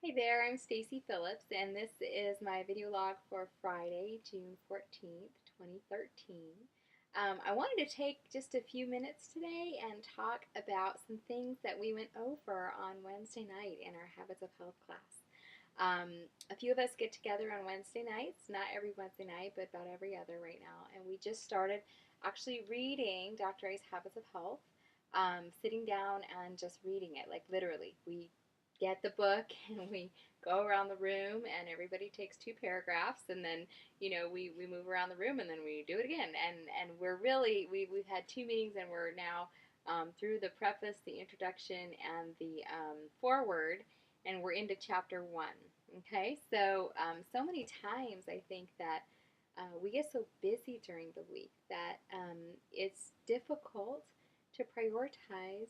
Hey there, I'm Stacy Phillips, and this is my video log for Friday, June 14th, 2013. I wanted to take just a few minutes today and talk about some things that we went over on Wednesday night in our Habits of Health class. A few of us get together on Wednesday nights, not every Wednesday night, but about every other right now, and we just started actually reading Dr. A's Habits of Health, sitting down and just reading it, like literally. We get the book and we go around the room and everybody takes two paragraphs and then we move around the room and then we do it again and we're really we've had two meetings and we're now through the preface, the introduction, and the foreword, and we're into chapter 1. Okay, so many times I think that we get so busy during the week that it's difficult to prioritize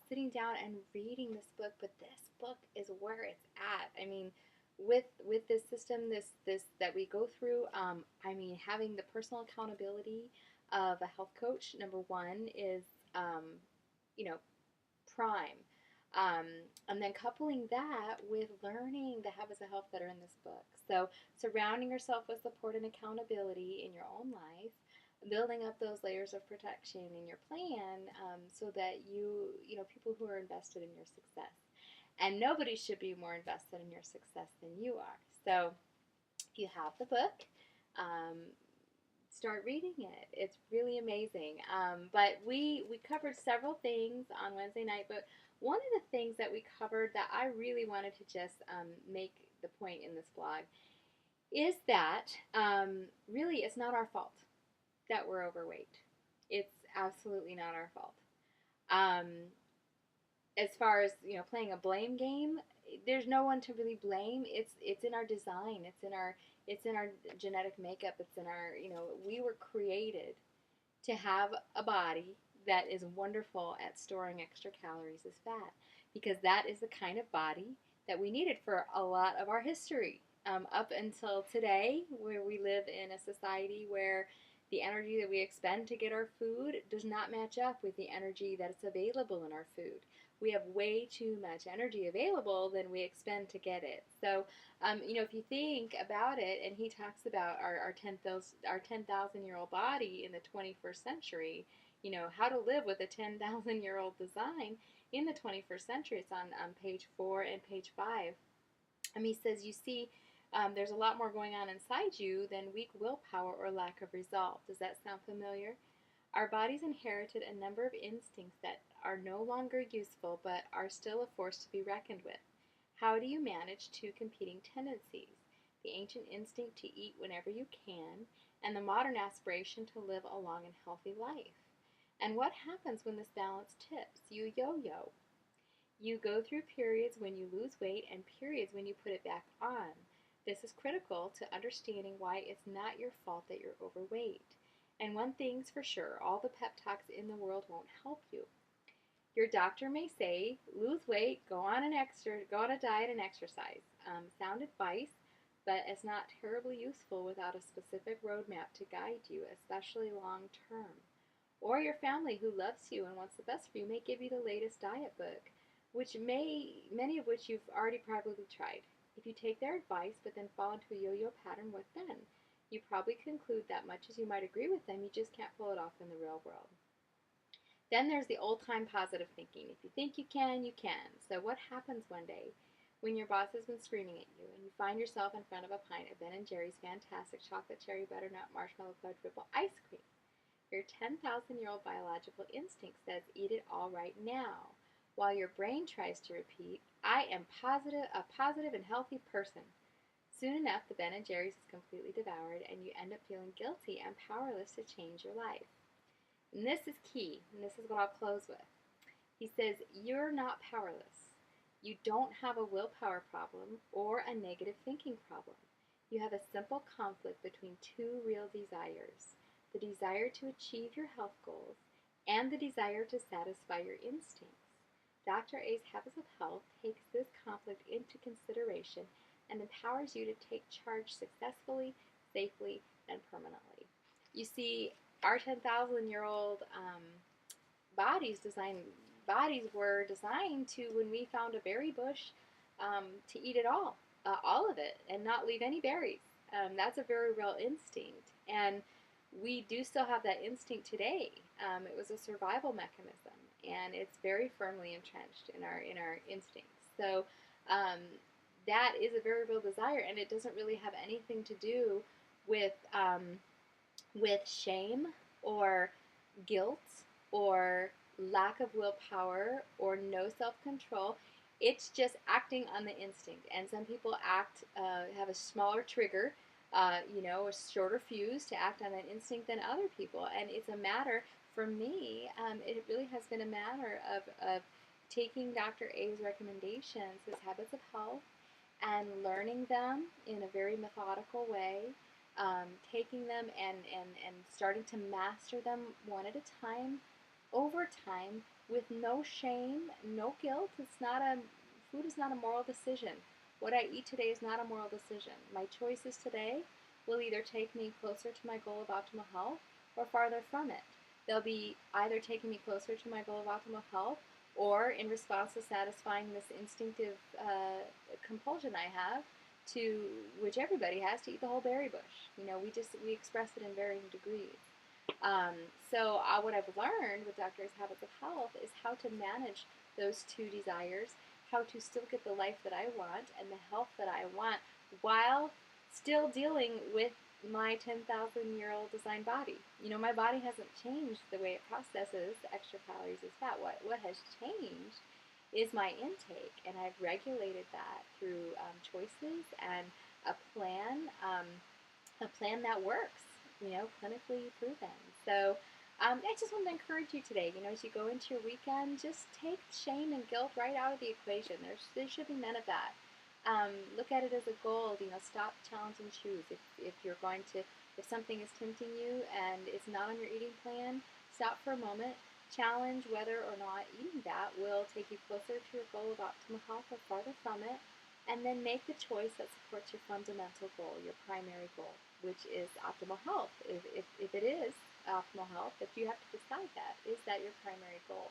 sitting down and reading this book, but this book is where it's at. I mean, with this system, this that we go through, I mean, having the personal accountability of a health coach, number one, is you know prime. Um, and then coupling that with learning the habits of health that are in this book. So surrounding yourself with support and accountability in your own life, building up those layers of protection in your plan, so that people who are invested in your success. And nobody should be more invested in your success than you are. So if you have the book, um, start reading it. It's really amazing. But we covered several things on Wednesday night, but one of the things that we covered that I really wanted to just make the point in this blog is that really it's not our fault that we're overweight. It's absolutely not our fault. Um, as far as playing a blame game, there's no one to really blame. It's in our design. It's in our genetic makeup. It's in our we were created to have a body that is wonderful at storing extra calories as fat, because that is the kind of body that we needed for a lot of our history, up until today, where we live in a society where the energy that we expend to get our food does not match up with the energy that is available in our food. We have way too much energy available than we expend to get it. So, if you think about it, and he talks about our 10,000-year-old body in the 21st century, how to live with a 10,000-year-old design in the 21st century. It's on page 4 and page 5. He says, you see, there's a lot more going on inside you than weak willpower or lack of resolve. Does that sound familiar? Our bodies inherited a number of instincts that are no longer useful but are still a force to be reckoned with. How do you manage two competing tendencies? The ancient instinct to eat whenever you can, and the modern aspiration to live a long and healthy life. And what happens when this balance tips? You yo-yo. You go through periods when you lose weight and periods when you put it back on. This is critical to understanding why it's not your fault that you're overweight. And one thing's for sure, all the pep talks in the world won't help you. Your doctor may say, lose weight, go on a diet and exercise. Sound advice, but it's not terribly useful without a specific roadmap to guide you, especially long term. Or your family, who loves you and wants the best for you, may give you the latest diet book, many of which you've already probably tried. If you take their advice but then fall into a yo-yo pattern, what then? You probably conclude that much as you might agree with them, you just can't pull it off in the real world. Then there's the old-time positive thinking. If you think you can, you can. So what happens one day when your boss has been screaming at you and you find yourself in front of a pint of Ben & Jerry's fantastic chocolate cherry butternut marshmallow fudge ripple ice cream? Your 10,000-year-old biological instinct says, eat it all right now, while your brain tries to repeat, I am a positive and healthy person. Soon enough, the Ben & Jerry's is completely devoured, and you end up feeling guilty and powerless to change your life. And this is key, and this is what I'll close with. He says, you're not powerless. You don't have a willpower problem or a negative thinking problem. You have a simple conflict between two real desires: the desire to achieve your health goals and the desire to satisfy your instincts. Dr. A's Habits of Health takes this conflict into consideration and empowers you to take charge successfully, safely, and permanently. You see, our 10,000-year-old bodies were designed to, when we found a berry bush to eat it all of it, and not leave any berries. That's a very real instinct, and we do still have that instinct today. It was a survival mechanism, and it's very firmly entrenched in our instincts. So um, that is a very real desire, and it doesn't really have anything to do with shame or guilt or lack of willpower or no self-control. It's just acting on the instinct. And some people have a smaller trigger, a shorter fuse to act on that instinct than other people. And it's a matter, for me, it really has been a matter of taking Dr. A's recommendations, his habits of health, and learning them in a very methodical way, taking them and starting to master them one at a time, over time, with no shame, no guilt. Food is not a moral decision. What I eat today is not a moral decision. My choices today will either take me closer to my goal of optimal health or farther from it. They'll be either taking me closer to my goal of optimal health, or in response to satisfying this instinctive compulsion I have, to which everybody has, to eat the whole berry bush. We express it in varying degrees. What I've learned with Dr. A's Habits of Health is how to manage those two desires, how to still get the life that I want and the health that I want, while still dealing with my 10,000-year-old design body. My body hasn't changed the way it processes extra calories as fat. What has changed is my intake, and I've regulated that through choices and a plan that works, clinically proven. So I just want to encourage you today, as you go into your weekend, just take shame and guilt right out of the equation. There should be none of that. Look at it as a goal. Stop, challenge, and choose. If something is tempting you and it's not on your eating plan, stop for a moment. Challenge whether or not eating that will take you closer to your goal of optimal health or farther from it, and then make the choice that supports your fundamental goal, your primary goal, which is optimal health. If it is optimal health, if you have to decide that, is that your primary goal?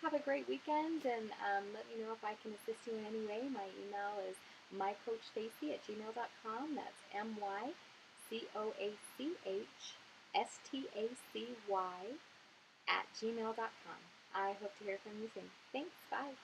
Have a great weekend, and let me know if I can assist you in any way. My email is mycoachstacy@gmail.com. That's mycoachstacy@gmail.com. I hope to hear from you soon. Thanks. Bye.